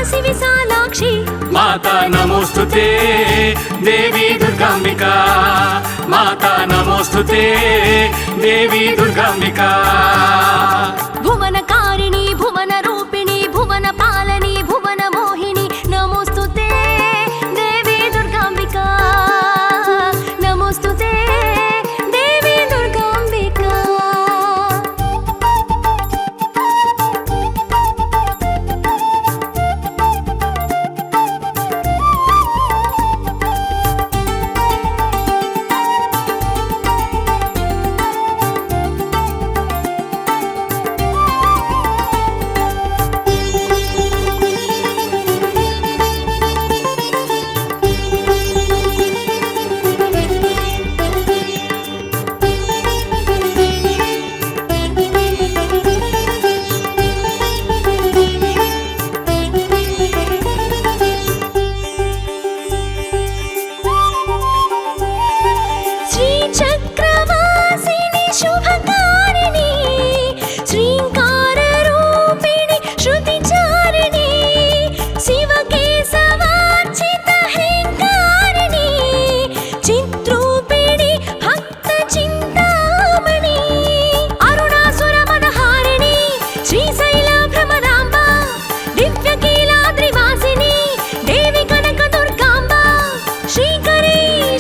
काशी विशालाक्षी माता नमोस्तुते देवी दुर्गांबिका माता नमोस्तुते देवी दुर्गांबिका भुवनकारिणी भुवन रूपिणी भुवन पालनी भुवन मोहिनी नमोस्तुते देवी दुर्गांबिका नमोस्तुते देवी दुर्गांबिका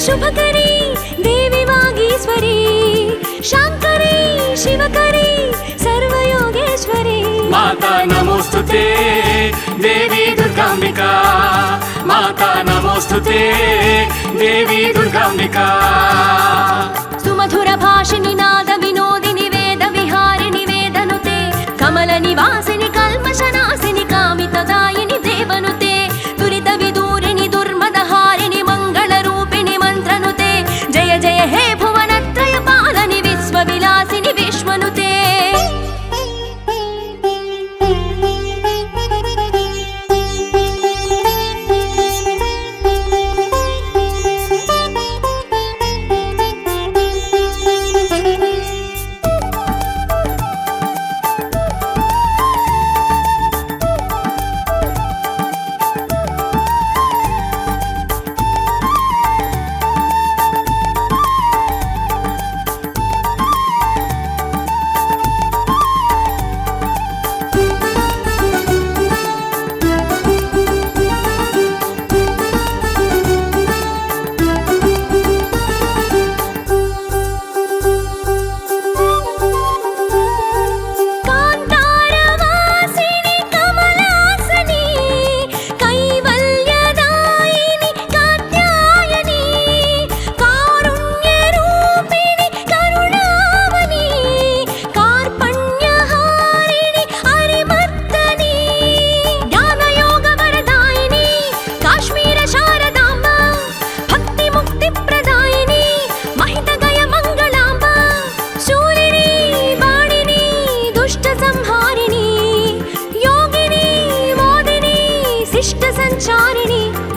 शुभकरी देवी वागीश्वरी शांकरी शिवकरी सर्वयोगेश्वरी माता नमोस्तुते देवी दुर्गांबिका माता नमोस्तुते देवी दुर्गांबिका सुमधुर भाषिणी नाद विनोदिनी वेद विहारिणी वेदनुते कमल निवासिनी कल्मषनाशिनी कामितदायिनी देवनुते दुरित विदूरिणी दुर्मदहारिणी मंगल रूपिणी मंत्रनुते जय जय हे भुवनत्रय पालनि विश्वविलासिनि विश्वनुते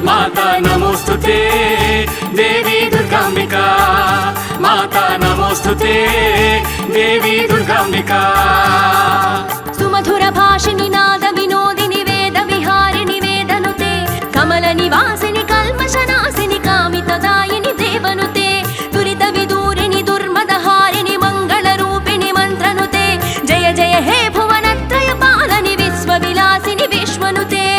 माता नमोस्तुते देवी दुर्गांबिका माता नमोस्तुते देवी दुर्गांबिका सुमधुर भाषिणी नाद विनोदिनी वेद विहारिणी वेदनुते कमल निवासिनी कल्मषनाशिनी कामितदायिनी देवनुते दुरित विदूरिणी दुर्मदहारिणी मंगल रूपिणी मंत्रनुते जय जय हे भुवनत्रय पालनि विश्वविलासिनि विश्वनुते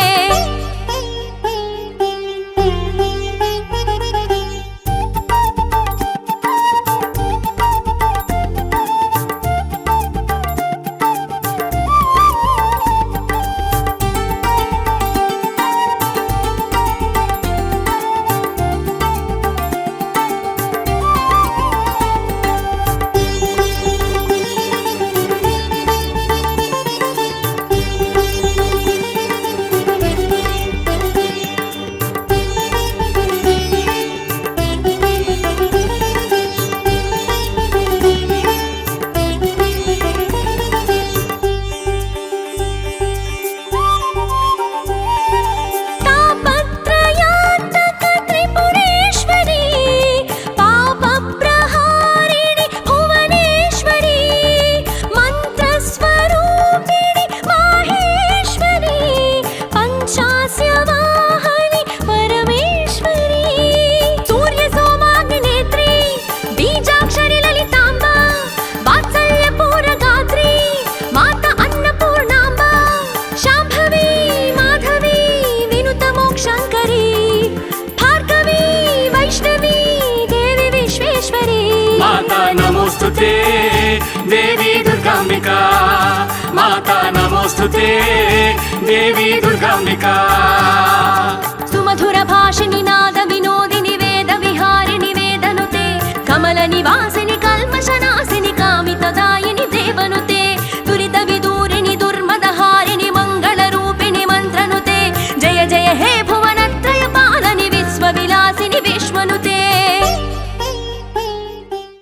नमोस्तुते देवी दुर्गाम्बिका।